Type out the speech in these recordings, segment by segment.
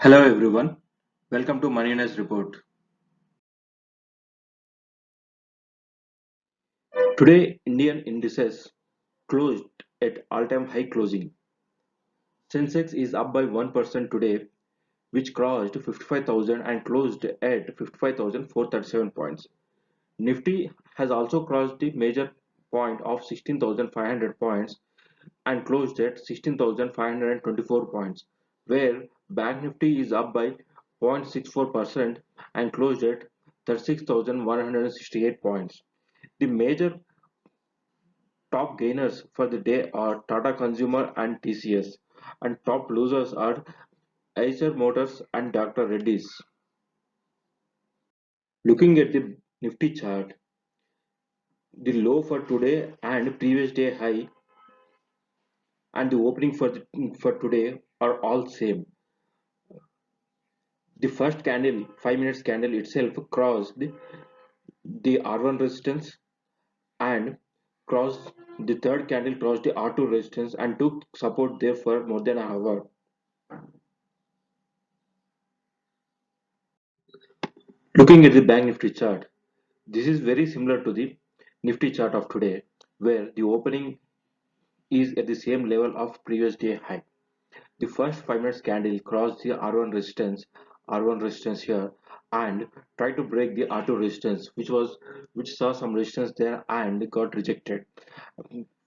Hello everyone, welcome to Money News Report. Today, Indian indices closed at all-time high closing. Sensex is up by 1% today, which crossed 55,000 and closed at 55,437 points. Nifty has also crossed the major point of 16,500 points and closed at 16,524 points, where Bank Nifty is up by 0.64% and closed at 36,168 points. The major top gainers for the day are Tata Consumer and TCS, and top losers are Eicher Motors and Dr. Reddy's. Looking at the Nifty chart, the low for today and previous day high and the opening for today are all same. The first candle, 5 minutes candle itself crossed the R1 resistance and crossed the third candle crossed the R2 resistance and took support there for more than an hour. Looking at the Bank Nifty chart, this is very similar to the Nifty chart of today, where the opening is at the same level of previous day high. The first 5 minutes candle crossed the R1 resistance here, and tried to break the R2 resistance, which saw some resistance there and got rejected.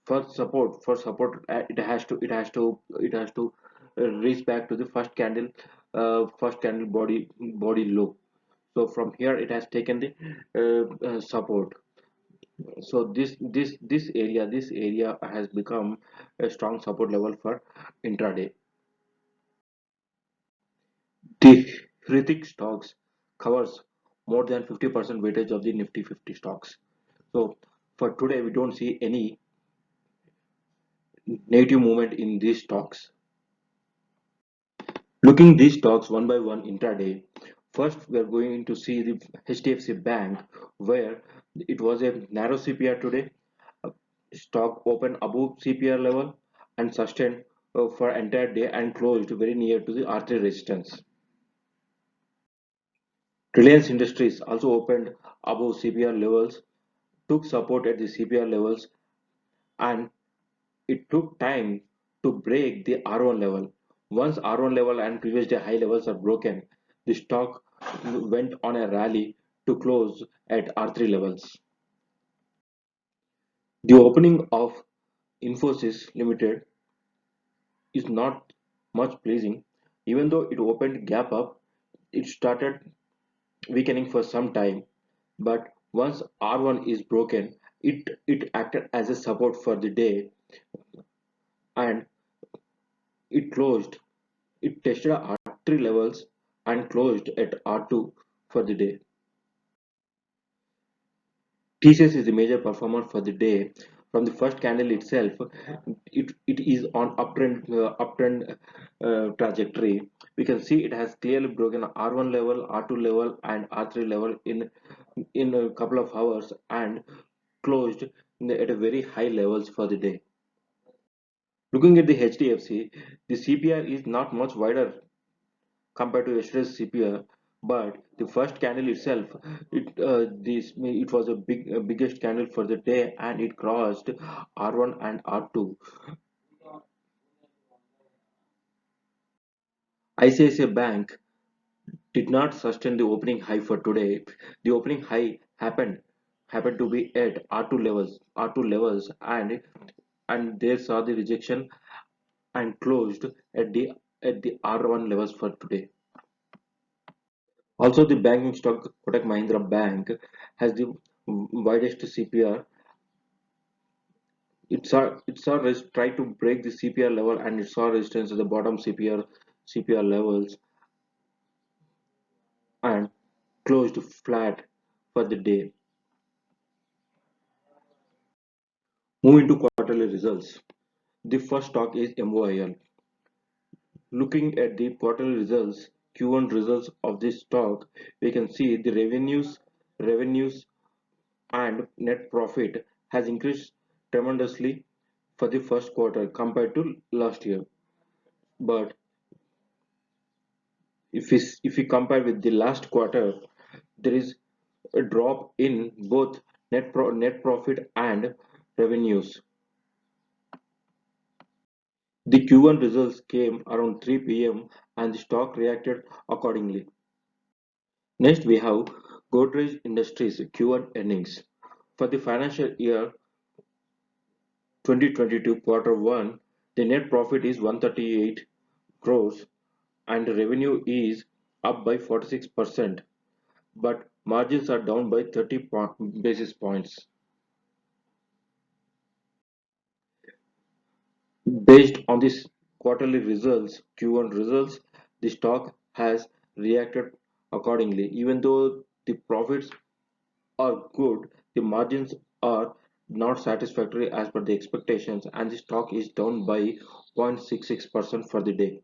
For support, it has to reach back to the first candle body low. So from here it has taken the support. So this area has become a strong support level for intraday. The Hrithik stocks covers more than 50% weightage of the Nifty 50 stocks. So for today we don't see any negative movement in these stocks. Looking these stocks one by one intraday, first we are going to see the Htfc Bank, where it was a narrow CPR today. Stock opened above CPR level and sustained for entire day and closed very near to the R3 resistance. Reliance Industries also opened above CPR levels, took support at the CPR levels, and it took time to break the R1 level. Once R1 level and previous day high levels are broken, the stock went on a rally to close at R3 levels. The opening of Infosys Limited is not much pleasing. Even though it opened gap up, it started weakening for some time. But once R1 is broken, it acted as a support for the day and it closed. It tested R3 levels and closed at R2 for the day. TCS is the major performer for the day. From the first candle itself, it is on uptrend trajectory. We can see it has clearly broken R1 level, R2 level, and R3 level in a couple of hours and closed at a very high levels for the day. Looking at the HDFC, the CPR is not much wider compared to yesterday's CPR, but the first candle itself, it was a biggest candle for the day, and it crossed R1 and R2. ICICI Bank did not sustain the opening high for today. The opening high happened to be at R2 levels, and they saw the rejection and closed at the R1 levels for today. Also, the banking stock Kotak Mahindra Bank has the widest CPR. Tried to break the CPR level and it saw resistance at the bottom CPR levels and closed flat for the day. Moving to quarterly results. The first stock is MOIL. Looking at the quarterly results, Q1 results of this stock, we can see the revenues and net profit has increased tremendously for the first quarter compared to last year. But If we compare with the last quarter, there is a drop in both net profit and revenues. The Q1 results came around 3 p.m. and the stock reacted accordingly. Next, we have Godrej Industries Q1 earnings. For the financial year 2022 quarter 1, the net profit is 138 crores and the revenue is up by 46%, but margins are down by 30 basis points. Based on this quarterly results, Q1 results, the stock has reacted accordingly. Even though the profits are good, the margins are not satisfactory as per the expectations, and the stock is down by 0.66% for the day.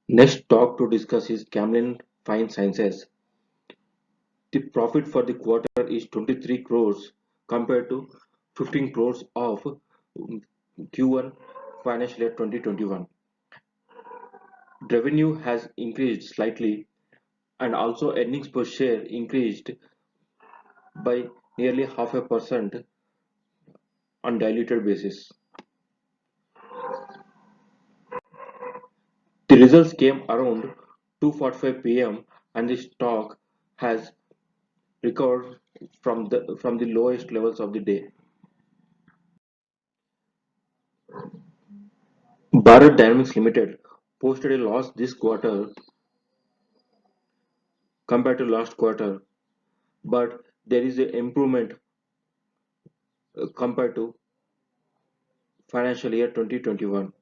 Next stock to discuss is Camlin Fine Sciences. The profit for the quarter is 23 crores compared to 15 crores of Q1 financial year 2021. Revenue has increased slightly and also earnings per share increased by nearly half a percent on diluted basis. The results came around 2:45 p.m. and the stock has recovered from the lowest levels of the day. Bharat Dynamics Limited posted a loss this quarter compared to last quarter, but there is an improvement compared to financial year 2021.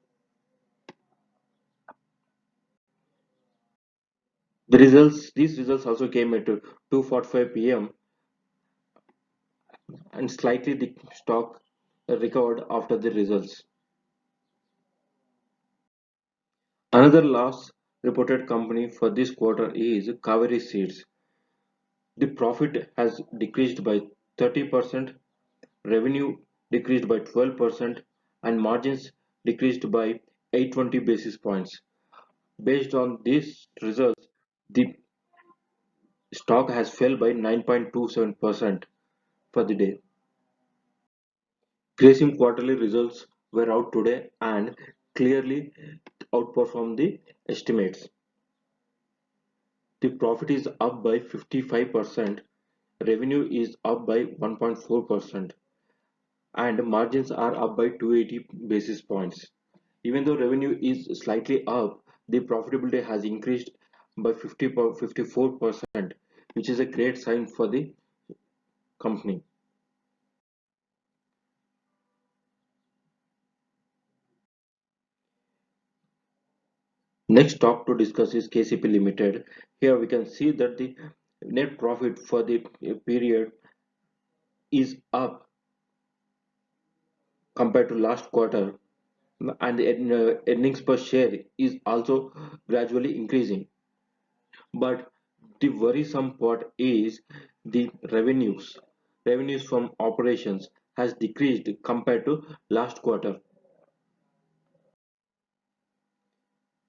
These results also came at 2:45 p.m. and slightly the stock recovered after the results. Another loss reported company for this quarter is Cavalry Seeds. The profit has decreased by 30%, revenue decreased by 12%, and margins decreased by 820 basis points. Based on these results, the stock has fell by 9.27% for the day. Grasim quarterly results were out today and clearly outperformed the estimates. The profit is up by 55%, revenue is up by 1.4%, and margins are up by 280 basis points. Even though revenue is slightly up, the profitability has increased by 54%, which is a great sign for the company. Next stock to discuss is Kcp Limited. Here we can see that the net profit for the period is up compared to last quarter, and the earnings per share is also gradually increasing. But the worrisome part is the revenues. Revenues from operations has decreased compared to last quarter.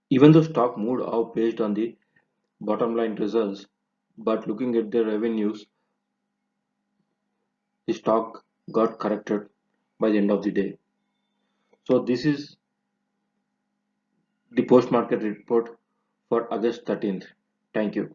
Even though stock moved up based on the bottom line results, but looking at the revenues, the stock got corrected by the end of the day. So this is the post market report for August 13th. Thank you.